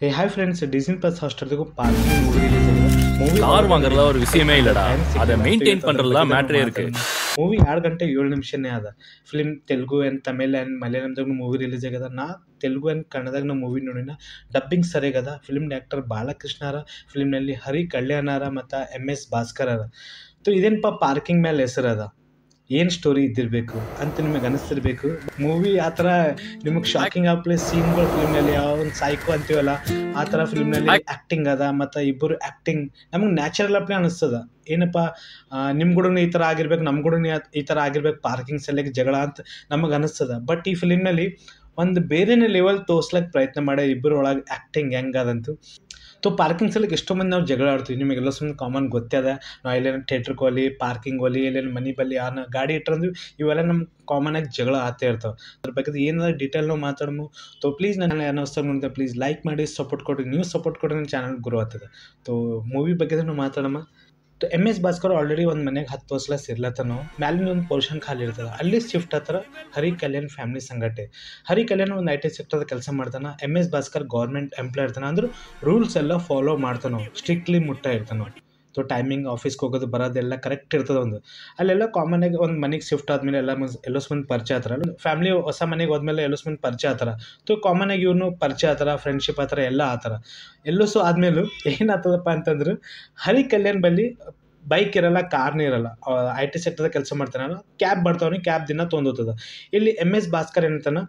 Hey, hi friends, Disney Plus Hotstar parking movie release ಆಗಿದೆ. Movie car வாங்குறதுல ஒரு விஷயமே இல்லடா, அதை மெயின்டைன் பண்றதுல மேட்டரே இருக்கு. ಮೂವಿ 2 ಗಂಟೆ 7 ನಿಮಿಷನೇ ಅದ. Film Telugu and Tamil and ಮಲಯಾಳಂದಾಗ ಮೂವಿ ರಿಲೀಸ್ ಆಗ್ಯದ. ನಾ ತೆಲುಗು ಆ್ಯಂಡ್ ಕನ್ನಡದಾಗ ಮೂವಿ ನೋಡಿನ. ಡಬ್ಬಿಂಗ್ ಸರಿಯಾಗದ. ಫಿಲ್ಮ್ ಆ್ಯಕ್ಟರ್ ಬಾಲಕೃಷ್ಣ ಅರ, ಫಿಲ್ಮ್ನಲ್ಲಿ ಹರಿ ಕಲ್ಯಾಣ ಅರ ಮತ್ತು MS ಭಾಸ್ಕರ್ ಅರ. ಇದೇನಪ್ಪ ಪಾರ್ಕಿಂಗ್ ಮೇಲೆ ಹೆಸರದ, ಏನು ಸ್ಟೋರಿ ಇದ್ದಿರಬೇಕು ಅಂತ ನಿಮಗೆ ಅನಿಸ್ತಿರ್ಬೇಕು. ಮೂವಿ ಆ ಥರ ನಿಮಗೆ ಶಾಕಿಂಗ್ ಆಗ್ಲೇ ಸೀನ್ಗಳು ಫಿಲ್ಮ್ನಲ್ಲಿ ಯಾವ ಒಂದು ಸೈಕೋ ಅಂತೀವಲ್ಲ ಆ ಥರ ಫಿಲ್ಮ್ನಲ್ಲಿ ಆ್ಯಕ್ಟಿಂಗ್ ಅದ. ಮತ್ತು ಇಬ್ಬರು ಆ್ಯಕ್ಟಿಂಗ್ ನಮಗೆ ನ್ಯಾಚುರಲ್ ಅಪ್ಲೇ ಅನಿಸ್ತದ. ಏನಪ್ಪ ನಿಮ್ಮ ಕೂಡ ಈ ಥರ ಆಗಿರ್ಬೇಕು, ನಮ್ಮ ಕೂಡ ಈ ಥರ ಆಗಿರ್ಬೇಕು, ಪಾರ್ಕಿಂಗ್ ಸಲಕ್ಕೆ ಜಗಳ ಅಂತ ನಮಗೆ ಅನಿಸ್ತದ. ಬಟ್ ಈ ಫಿಲ್ಮ್ನಲ್ಲಿ ಒಂದು ಬೇರೆನೇ ಲೆವೆಲ್ ತೋರ್ಸ್ಲಿಕ್ಕೆ ಪ್ರಯತ್ನ ಮಾಡಿ ಇಬ್ಬರು ಒಳಗೆ ಆ್ಯಕ್ಟಿಂಗ್ ಹೆಂಗದಂತು. ಪಾರ್ಕಿಂಗ್ ಸಲಕ್ಕೆ ಎಷ್ಟೋ ಮಂದಿ ನಾವು ಜಗಳ ಆಡ್ತೀವಿ. ನಿಮಗೆಲ್ಲ ಸುಮ್ಮನೆ ಕಾಮನ್ ಗೊತ್ತೇ ಅದ. ನಾವು ಎಲ್ಲೇನು ಥಿಯೇಟ್ರಿಗೆ ಹೋಗಲಿ, ಪಾರ್ಕಿಂಗ್ ಹೋಗಲಿ, ಎಲ್ಲೇನು ಮನೆ ಬಲ್ಲಿ ಯಾರನ್ನ ಗಾಡಿ ಇಟ್ಟರಂದ್ವಿ, ಇವೆಲ್ಲ ನಮ್ಮ ಕಾಮನಾಗಿ ಜಗಳ ಆಗ್ತಾ ಇರ್ತಾವೆ. ಅದ್ರ ಬಗ್ಗೆ ಏನಾದ್ರು ಡೀಟೇಲ್ ನಾವು ಮಾತಾಡಮು. ಪ್ಲೀಸ್ ನನ್ನ ಏನೋಸ್ತಾರ ಮುಂದೆ ಪ್ಲೀಸ್ ಲೈಕ್ ಮಾಡಿ ಸಪೋರ್ಟ್ ಕೊಡ್ರಿ. ನೀವು ಸಪೋರ್ಟ್ ಕೊಡ್ರಿ, ನನ್ನ ಚಾನಲ್ ಗ್ರೋ ಆಗ್ತದೆ. ಮೂವಿ ಬಗ್ಗೆ ನಾವು ಮಾತಾಡಮ್ಮ. MS ಭಾಸ್ಕರ್ ಆಲ್ರೆಡಿ ಒಂದು ಮನೆಗೆ 10 ವರ್ಷ ಇರ್ಲತ್ತನೋ, ಮ್ಯಾಲಿನ ಒಂದು ಪೋರ್ಷನ್ ಖಾಲಿ ಇರ್ತದೆ, ಅಲ್ಲಿ ಶಿಫ್ಟ್ ಆತರ ಹರಿ ಕಲ್ಯಾಣ್ ಫ್ಯಾಮಿಲಿ ಸಂಗಟೆ. ಹರಿ ಕಲ್ಯಾಣ್ ಒಂದು IT ಸೆಕ್ಟರ್ದ ಕೆಲಸ ಮಾಡ್ತಾನೆ. MS ಭಾಸ್ಕರ್ ಗೌರ್ಮೆಂಟ್ ಎಂಪ್ಲಾಯ್ ಇರ್ತಾನೆ. ಅಂದ್ರೆ ರೂಲ್ಸ್ ಎಲ್ಲ ಫಾಲೋ ಮಾಡ್ತಾನೋ, ಸ್ಟ್ರಿಕ್ಟ್ಲಿ ಮುಟ್ಟ ಇರ್ತಾನೋ. ಟೈಮಿಂಗ್ ಆಫೀಸ್ಗೆ ಹೋಗೋದು ಬರೋದೆಲ್ಲ ಕರೆಕ್ಟ್ ಇರ್ತದೆ. ಅಲ್ಲೆಲ್ಲ ಕಾಮನ್ ಆಗಿ ಒಂದು ಮನೆಗೆ ಶಿಫ್ಟ್ ಆದಮೇಲೆ ಎಲ್ಲೋಸ್ ಮಂದಿ ಪರಿಚಯ ಆತರ. ಫ್ಯಾಮಿಲಿ ಹೊಸ ಮನೆಗೆ ಹೋದ್ಮೇಲೆ ಎಲ್ಲೋಸ್ ಮಂದಿ ಪರಿಚಯ ಆತರ. ಕಾಮನ್ ಆಗಿ ಇವ್ನು ಪರಿಚಯ ಆತರ, ಫ್ರೆಂಡ್ಶಿಪ್ ಆತರ ಎಲ್ಲ ಆತರ. ಎಲ್ಲೋಸು ಆದ್ಮೇಲೂ ಏನಾಗ್ತದಪ್ಪ ಅಂತಂದ್ರೆ, ಹರಿ ಕಲ್ಯಾಣ್ ಬಲ್ಲಿ ಬೈಕ್ ಇರಲ್ಲ, ಕಾರ್ನೇ ಇರಲ್ಲ. IT ಸೆಕ್ಟರ್ದಾಗ ಕೆಲಸ ಮಾಡ್ತಾನಲ್ಲ, ಕ್ಯಾಬ್ ಬರ್ತಾವನಿ, ಕ್ಯಾಬ್ ದಿನ ತೊಗೊಂಡೋಗ್ತದ. ಇಲ್ಲಿ MS ಭಾಸ್ಕರ್ ಏನಂತಾನ,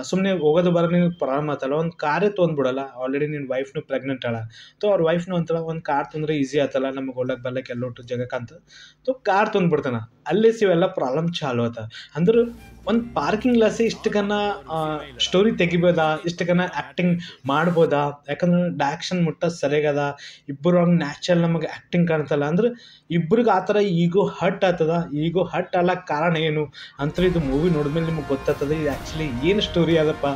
ಸುಮ್ಮನೆ ಹೋಗೋದು ಬರೋ ನಿನಗೆ ಪ್ರಾಬ್ಲಮ್ ಆತಲ್ಲ, ಒಂದು ಕಾರೇ ತೊಗೊಂಡ್ಬಿಡಲ್ಲ. ಆಲ್ರೆಡಿ ನಿನ್ನ ವೈಫ್ನು ಪ್ರೆಗ್ನೆಂಟ್ ಅಳ. ಅವ್ರ ವೈಫ್ನು ಅಂತಲ್ಲ, ಒಂದು ಕಾರ್ ತೊಂದರೆ ಈಸಿ ಆತಲ್ಲ, ನಮಗೆ ಹೋಗ್ಲಕ್ಕೆ ಬರ್ಲಕ್ಕೆ ಎಲ್ಲೊಟ್ಟು ಜಾಗಕ್ಕಂತ ಕಾರ್ ತೊಗೊಂಡ್ಬಿಡ್ತಾನ. ಅಲ್ಲಿ ಇವೆಲ್ಲ ಪ್ರಾಬ್ಲಮ್ ಚಾಲು ಆತ. ಅಂದ್ರೆ ಒಂದು ಪಾರ್ಕಿಂಗ್ ಲಾಸೆ ಇಷ್ಟಕ್ಕನ್ನ ಸ್ಟೋರಿ ತೆಗಿಬೋದಾ, ಇಷ್ಟಕ್ಕನ್ನ ಆ್ಯಕ್ಟಿಂಗ್ ಮಾಡ್ಬೋದಾ? ಯಾಕಂದ್ರೆ ಡೈರೆಕ್ಷನ್ ಮುಟ್ಟ ಸರಿಯಾಗದ. ಇಬ್ಬರು ಹಂಗೆ ನ್ಯಾಚುರಲ್ ನಮಗೆ ಆ್ಯಕ್ಟಿಂಗ್ ಕಾಣ್ತಲ್ಲ. ಅಂದ್ರೆ ಇಬ್ರಿಗೆ ಆ ಥರ ಈಗೋ ಹಟ್ ಆಗ್ತದ. ಈಗೋ ಹಟ್ ಅಲ್ಲಕ್ಕೆ ಕಾರಣ ಏನು ಅಂತ ಇದು ಮೂವಿ ನೋಡಿದ್ಮೇಲೆ ನಿಮಗೆ ಗೊತ್ತಾಗ್ತದೆ. ಇದು ಆ್ಯಕ್ಚುಲಿ ಏನು ಸ್ಟೋರಿ ಅದಪ್ಪ,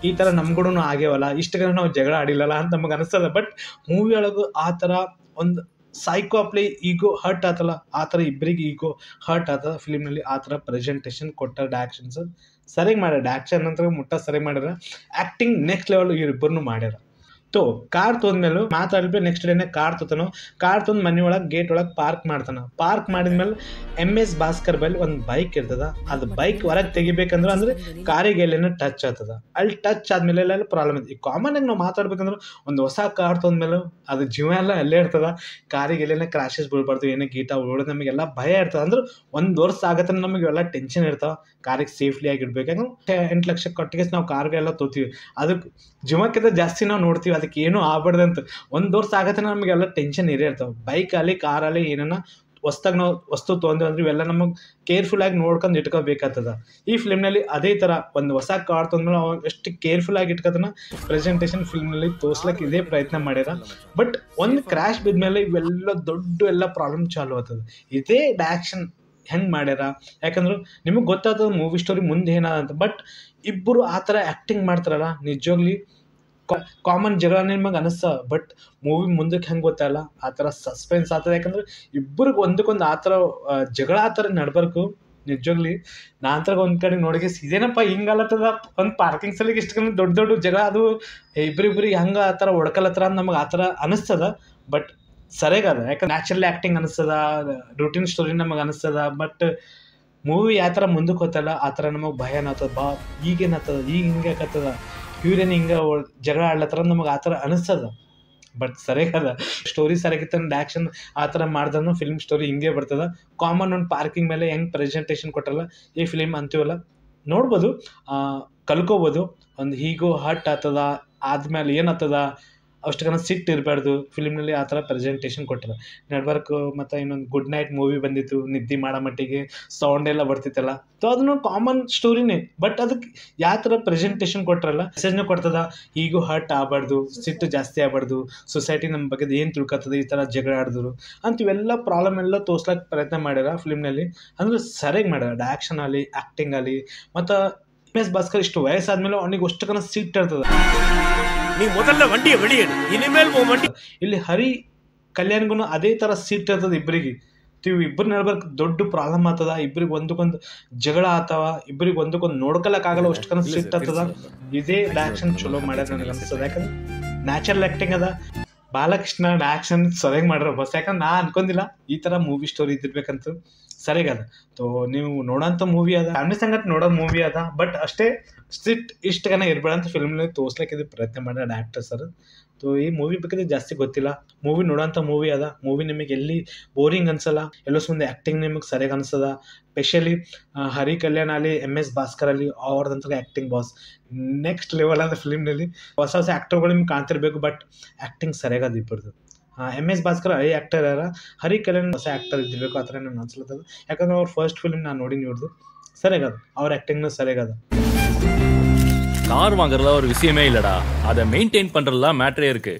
ಈ ಥರ ನಮ್ಗೂ ಆಗ್ಯಾವಲ್ಲ, ಇಷ್ಟಕ್ಕನ್ನ ನಾವು ಜಗಳ ಆಡಿಲ್ಲಲ್ಲ ಅಂತ ನಮಗೆ ಅನಿಸ್ತದ. ಬಟ್ ಮೂವಿ ಒಳಗೆ ಆ ಥರ ಒಂದು ಸೈಕೋ ಅಪ್ಲೈ ಈಗೋ ಹರ್ಟ್ ಆತಲ್ಲ, ಆ ಥರ ಇಬ್ಬರಿಗೆ ಈಗೋ ಹರ್ಟ್ ಆತದ. ಫಿಲ್ಮ್ನಲ್ಲಿ ಆ ಥರ ಪ್ರೆಸೆಂಟೇಷನ್ ಕೊಟ್ಟಾರ. ಡೈರೆಕ್ಷನ್ಸ್ ಸರಿಯಾಗಿ ಮಾಡ್ಯಾರ. ಡೈರೆಕ್ಷನ್ ಅಂತ ಮುಟ್ಟ ಸರಿಯಾಗಿ ಮಾಡ್ಯಾರ. ಆ್ಯಕ್ಟಿಂಗ್ ನೆಕ್ಸ್ಟ್ ಲೆವೆಲ್ ಇವ್ರಿಬ್ಬರನ್ನು ಮಾಡ್ಯಾರ. ಕಾರ್ ತೊಂದ್ಮೇಲೆ ಮಾತಾಡ್ಬೇಕು. ನೆಕ್ಸ್ಟ್ ಡೇನೆ ಕಾರ್ ತೊತಾನೋ. ಕಾರ್ ತೊಂದು ಮನೆ ಒಳಗೆ ಗೇಟ್ ಒಳಗೆ ಪಾರ್ಕ್ ಮಾಡ್ತಾನ. ಪಾರ್ಕ್ ಮಾಡಿದ್ಮೇಲೆ MS ಭಾಸ್ಕರ್ ಬಲ್ಲಿ ಒಂದು ಬೈಕ್ ಇರ್ತದ. ಅದು ಬೈಕ್ ಹೊರಗೆ ತೆಗಿಬೇಕಂದ್ರೆ ಅಂದ್ರೆ ಕಾರಿಗೆ ಎಲ್ಲೇನೋ ಟಚ್ ಆಗ್ತದ. ಅಲ್ಲಿ ಟಚ್ ಆದ್ಮೇಲೆ ಎಲ್ಲ ಪ್ರಾಬ್ಲಮ್ ಇದೆ. ಈ ಕಾಮನ್ ಆಗಿ ನಾವು ಮಾತಾಡ್ಬೇಕಂದ್ರೆ, ಒಂದು ಹೊಸ ಕಾರ್ ತೊಂದ್ಮೇಲೆ ಅದು ಜೀವ ಎಲ್ಲ ಅಲ್ಲೇ ಇರ್ತದ. ಕಾರಿಗೆ ಎಲ್ಲೇನೋ ಕ್ರಾಶಸ್ ಬೀಳ್ಬಾರ್ದು, ಏನೋ ಗೀಟ ಉಳ್ಬಾರ್ದು, ನಮಗೆಲ್ಲ ಭಯ ಇರ್ತದೆ. ಅಂದ್ರೆ 1 ವರ್ಷ ಆಗತ್ತೆ ನಮಗೆ ಎಲ್ಲ ಟೆನ್ಷನ್ ಇರ್ತಾವೆ. ಕಾರಿಗೆ ಸೇಫ್ಲಿ ಆಗಿಡ್ಬೇಕು. ಯಾಕಂದ್ರೆ 8 ಲಕ್ಷ ಕೊಟ್ಟಿಗೆ ನಾವು ಕಾರ್ಗೆಲ್ಲ ತೊತೀವಿ. ಅದಕ್ಕೆ ಜೀವಕ್ಕಿಂತ ಜಾಸ್ತಿ ನಾವು ನೋಡ್ತೀವಿ, ಅದಕ್ಕೆ ಏನೂ ಆಗ್ಬಾರ್ದಂತ. 1 ವರ್ಷ ಆಗತ್ತೆ ನಮಗೆಲ್ಲ ಟೆನ್ಷನ್ ಇರೇ ಇರ್ತಾವೆ. ಬೈಕಲ್ಲಿ ಕಾರಲ್ಲಿ ಏನಾನ ಹೊಸ್ದಾಗಿ ನಾವು ವಸ್ತು ತೊಗೊಂಡ್ವಿ ಅಂದ್ರೆ ಇವೆಲ್ಲ ನಮಗೆ ಕೇರ್ಫುಲ್ಲಾಗಿ ನೋಡ್ಕೊಂಡು ಇಟ್ಕೋಬೇಕಾಗ್ತದ. ಈ ಫಿಲ್ಮ್ನಲ್ಲಿ ಅದೇ ಥರ ಒಂದು ಹೊಸ ಕಾರ್ ತೊಂದ್ಮೇಲೆ ಅವಾಗ ಎಷ್ಟು ಕೇರ್ಫುಲ್ಲಾಗಿ ಇಟ್ಕೋತಾನ. ಪ್ರೆಸೆಂಟೇಷನ್ ಫಿಲ್ಮ್ನಲ್ಲಿ ತೋರ್ಸ್ಲಿಕ್ಕೆ ಇದೇ ಪ್ರಯತ್ನ ಮಾಡ್ಯಾರ. ಬಟ್ ಒಂದು ಕ್ರ್ಯಾಶ್ ಬಿದ್ಮೇಲೆ ಇವೆಲ್ಲ ದೊಡ್ಡ ಎಲ್ಲ ಪ್ರಾಬ್ಲಮ್ ಚಾಲು ಆಗ್ತದೆ. ಇದೇ ಡೈರೆಕ್ಷನ್ ಹೆಂಗೆ ಮಾಡ್ಯಾರ, ಯಾಕಂದ್ರೆ ನಿಮಗೆ ಗೊತ್ತಾಗ್ತದೆ ಮೂವಿ ಸ್ಟೋರಿ ಮುಂದೆ ಏನಾದಂತ. ಬಟ್ ಇಬ್ಬರು ಆ ಥರ ಆ್ಯಕ್ಟಿಂಗ್ ಮಾಡ್ತಾರಲ್ಲ, ನಿಜವಾಗ್ಲಿ ಕಾಮನ್ ಜಗಳ ನಿಮಗೆ ಅನಿಸ್ತ. ಬಟ್ ಮೂವಿ ಮುಂದಕ್ಕೆ ಹೆಂಗೆ ಗೊತ್ತಲ್ಲ, ಆ ಥರ ಸಸ್ಪೆನ್ಸ್ ಆಗ್ತದೆ. ಯಾಕಂದ್ರೆ ಇಬ್ಬರಿಗೆ ಒಂದಕ್ಕೊಂದು ಆ ಥರ ಜಗಳ ಆ ಥರ ನಡ್ಬರ್ಕು. ನಿಜವಾಗ್ಲಿ ನಾಂತರ ಒಂದು ಕಡೆ ನೋಡಿಗೆ ಇದೇನಪ್ಪ ಹಿಂಗಲ್ಲತ್ತದ, ಒಂದು ಪಾರ್ಕಿಂಗ್ ಸಲಿಗೆ ಇಷ್ಟು ದೊಡ್ಡ ಜಗಳ, ಅದು ಇಬ್ಬರಿಬ್ಬರಿಗೆ ಹಂಗೆ ಆ ಥರ ಹೊಡ್ಕಲತ್ರ ಅಂತ ನಮಗೆ ಆ ಥರ ಅನಿಸ್ತದ. ಬಟ್ ಸರಿಯಾಗದ. ಯಾಕಂದ್ರೆ ನ್ಯಾಚುರಲ್ ಆ್ಯಕ್ಟಿಂಗ್ ಅನಿಸ್ತದ, ರೂಟೀನ್ ಸ್ಟೋರಿ ನಮಗೆ ಅನಿಸ್ತದ. ಬಟ್ ಮೂವಿ ಯಾವ ಥರ ಮುಂದಕ್ಕೆ ಹೋಗ್ತಲ್ಲ ಆ ಥರ ನಮಗೆ ಭಯನ ಆಗ್ತದ. ಈಗೇನಾಗ್ತದ, ಈಗ ಹಿಂಗೆ ಆಕತ್ತದ, ಇವ್ರೇನು ಹಿಂಗೆ ಜಗಳ ಆಡ್ಲತ್ತಾರ ನಮಗೆ ಆ ಥರ ಅನಿಸ್ತದ. ಬಟ್ ಸರಿಯಾಗದ. ಸ್ಟೋರಿ ಸರಿಯಾಗಿತ್ತ, ಡೈರೆಕ್ಷನ್ ಆ ಥರ ಮಾಡ್ದನು ಫಿಲ್ಮ್ ಸ್ಟೋರಿ ಹಿಂಗೆ ಬರ್ತದ. ಕಾಮನ್ ಒಂದು ಪಾರ್ಕಿಂಗ್ ಮೇಲೆ ಹೆಂಗೆ ಪ್ರೆಸೆಂಟೇಷನ್ ಕೊಟ್ಟರಲ್ಲ ಈ ಫಿಲ್ಮ್ ಅಂತೀವಲ್ಲ, ನೋಡ್ಬೋದು, ಕಲ್ಕೋಬೋದು. ಒಂದು ಹೀಗೋ ಹಟ್ ಆಗ್ತದ, ಆದ್ಮೇಲೆ ಏನಾಗ್ತದ, ಅಷ್ಟಕ್ಕನ ಸಿಟ್ಟು ಇರಬಾರ್ದು. ಫಿಲ್ಮ್ನಲ್ಲಿ ಆ ಥರ ಪ್ರೆಸೆಂಟೇಷನ್ ಕೊಟ್ಟರು. ನೆಟ್ವರ್ಕು ಮತ್ತು ಇನ್ನೊಂದು ಗುಡ್ ನೈಟ್ ಮೂವಿ ಬಂದಿತ್ತು, ನಿದ್ದೆ ಮಾಡೋ ಮಟ್ಟಿಗೆ ಸೌಂಡ್ ಎಲ್ಲ ಬರ್ತಿತ್ತಲ್ಲ. ಅದನ್ನು ಕಾಮನ್ ಸ್ಟೋರಿನೇ. ಬಟ್ ಅದಕ್ಕೆ ಯಾವ ಥರ ಪ್ರೆಸೆಂಟೇಷನ್ ಕೊಟ್ಟರಲ್ಲ, ಮೆಸೇಜ್ನ ಕೊಡ್ತದ. ಈಗೂ ಹರ್ಟ್ ಆಗಬಾರ್ದು, ಸಿಟ್ಟು ಜಾಸ್ತಿ ಆಗಬಾರ್ದು, ಸೊಸೈಟಿ ನಮ್ಮ ಬಗ್ಗೆ ಏನು ತಿಳ್ಕೊತದೆ, ಈ ಥರ ಜಗಳ ಆಡಿದ್ರು ಅಂತ ಇವೆಲ್ಲ ಪ್ರಾಬ್ಲಮ್ ಎಲ್ಲ ತೋರ್ಸ್ಲಿಕ್ಕೆ ಪ್ರಯತ್ನ ಮಾಡ್ಯಾರ ಫಿಲ್ಮ್ನಲ್ಲಿ. ಅಂದ್ರೆ ಸರಿಯಾಗಿ ಮಾಡ್ಯಾರ. ಡೈರೆಕ್ಷನ್ ಆಗಲಿ, ಆ್ಯಕ್ಟಿಂಗ್ ಆಗಲಿ. ಮತ್ತು MS ಭಾಸ್ಕರ್ ಇಷ್ಟು ವಯಸ್ಸಾದ್ಮೇಲೆ ಅವನಿಗೆ ಅಷ್ಟಕ್ಕನ ಸಿಟ್ಟು ಇರ್ತದೆ. நீ முதல்ல வண்டியை வெளியேடு, இனிமேல் உன் வண்டி. ಇಲ್ಲಿ ಹರಿ ಕಲ್ಯಾಣ್ಗೂ ಅದೇ ಥರ ಸೀಟ್ ಇರ್ತದೆ ಇಬ್ಬರಿಗೆ. ಇಬ್ಬರು ನಡ್ಬರ್ಕ್ ದೊಡ್ಡ ಪ್ರಾಬ್ಲಮ್ ಆಗ್ತದ. ಇಬ್ಬರಿಗೆ ಒಂದಕ್ಕೊಂದು ಜಗಳ ಆತವ. ಇಬ್ಬರಿಗೆ ಒಂದಕ್ಕೊಂದು ನೋಡ್ಕೊಳಕ್ಕಾಗಲ್ಲ, ಅಷ್ಟು ಕನ ಸೀಟ್ ಆಗ್ತದ. ಇದೇ ಡೈರೆಕ್ಷನ್ ಚಲೋ ಮಾಡ್ಯಾರ ನನಗೆ ಅನ್ಸ್ತದೆ. ಯಾಕಂದ್ರೆ ನ್ಯಾಚುರಲ್ ಆ್ಯಕ್ಟಿಂಗ್ ಅದ. ಬಾಲಕೃಷ್ಣ ಆ್ಯಕ್ಷನ್ ಸರಿಯಾಗಿ ಮಾಡ್ಯಾರ ಬಸ್. ಯಾಕಂದ್ರೆ ನಾ ಅನ್ಕೊಂಡಿಲ್ಲ ಈ ಥರ ಮೂವಿ ಸ್ಟೋರಿ ಇದ್ದಿರ್ಬೇಕಂತ. ಸರಿಯಾಗದ. ತೋ ನೀವು ನೋಡೋಂಥ ಮೂವಿ ಅದ, ಫ್ಯಾಮಿಲಿ ಸಂಗಟ ನೋಡೋ ಮೂವಿ ಅದ. ಬಟ್ ಅಷ್ಟೇ ಇಷ್ಟಗನ ಇರ್ಬೇಡಂತ ಫಿಲ್ಮ್ನಲ್ಲಿ ತೋರ್ಸ್ಲಿಕ್ಕೆ ಪ್ರಯತ್ನ ಮಾಡ್ಯಾರ ಆ್ಯಕ್ಟರ್ಸ್ ಸರ್. ತೋ ಈ ಮೂವಿ ಬಗ್ಗೆ ಜಾಸ್ತಿ ಗೊತ್ತಿಲ್ಲ. ಮೂವಿ ನೋಡೋಂಥ ಮೂವಿ ಅದ. ಮೂವಿ ನಿಮಗೆ ಎಲ್ಲಿ ಬೋರಿಂಗ್ ಅನ್ಸಲ್ಲ. ಎಲ್ಲೋ ಮುಂದೆ ಆ್ಯಕ್ಟಿಂಗ್ ನಿಮಗೆ ಸರಿಯಾಗಿ ಅನ್ಸದ. ಸ್ಪೆಷಲಿ ಹರಿ ಕಲ್ಯಾಣ್ ಅಲ್ಲಿ MS ಭಾಸ್ಕರ್ ಅಲ್ಲಿ ಅವ್ರದಂತ ಆ್ಯಕ್ಟಿಂಗ್ ಬಾಸ್ ನೆಕ್ಸ್ಟ್ ಲೆವೆಲ್ ಆದ ಫಿಲ್ಮ್ನಲ್ಲಿ. ಹೊಸ ಹೊಸ ಆ್ಯಕ್ಟರ್ಗಳು ನಿಮ್ಗೆ ಕಾಣ್ತಿರ್ಬೇಕು, ಬಟ್ ಆ್ಯಕ್ಟಿಂಗ್ ಸರಿಯಾಗದ ಇಬ್ಬರದು. MS ಭಾಸ್ಕರ್ ಹಳೆ ಆ್ಯಕ್ಟರ್ ಯಾರ, ಹರಿ ಕಲ್ಯಾಣ್ ಹೊಸ ಆ್ಯಕ್ಟರ್ ಇದ್ದಿರಬೇಕು, ಆ ಥರ ನನಗೆ ಅನ್ಸ್ಲತ್ತದ. ಯಾಕಂದ್ರೆ ಅವ್ರ ಫಸ್ಟ್ ಫಿಲ್ಮ್ ನಾನು ನೋಡಿ ನೋಡ್ದು ಸರಿಯಾಗದ. ಅವ್ರ ಆ್ಯಕ್ಟಿಂಗ್ನು ಸರಿಯಾಗದ. கார் வாங்குறதுல ஒரு விஷயமே இல்லடா, அதை மெயின்டைன் பண்றதுல மேட்டரே இருக்கு.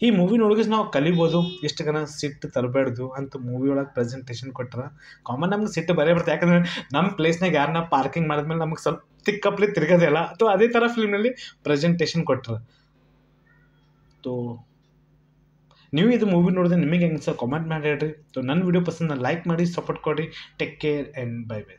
ಈ ಮೂವಿ ನೋಡಿದ್ರೆ ನಾವು ಕಲಿಬೋದು, ಎಷ್ಟು ಗನ ಸಿಟ್ಟು ತರಬೇಡ್ದು ಅಂತ ಮೂವಿ ಒಳಗೆ ಪ್ರೆಸೆಂಟೇಷನ್ ಕೊಟ್ರ. ಕಾಮನ್ ನಮ್ಗೆ ಸಿಟ್ಟು ಬರೇ ಬರುತ್ತೆ. ಯಾಕಂದ್ರೆ ನಮ್ಮ ಪ್ಲೇಸ್ನಾಗ ಯಾರನ್ನ ಪಾರ್ಕಿಂಗ್ ಮಾಡಿದ್ಮೇಲೆ ನಮ್ಗೆ ಸ್ವಲ್ಪ ತಿಕ್ಕಪ್ಲಿ ತಿರ್ಗೋದಿಲ್ಲ. ಅಥವಾ ಅದೇ ಥರ ಫಿಲ್ಮ್ನಲ್ಲಿ ಪ್ರೆಸೆಂಟೇಷನ್ ಕೊಟ್ರ. ತೋ ನೀವು ಇದು ಮೂವಿ ನೋಡಿದ್ರೆ ನಿಮಗೆ ಹೆಂಗೆ ಸರ್ ಕಾಮೆಂಟ್ ಮಾಡಿ ಹೇಳ್ರಿ. ನನ್ನ ವಿಡಿಯೋ ಪಸಂದ ಲೈಕ್ ಮಾಡಿ, ಸಪೋರ್ಟ್ ಕೊಡಿ. Take care and bye bye.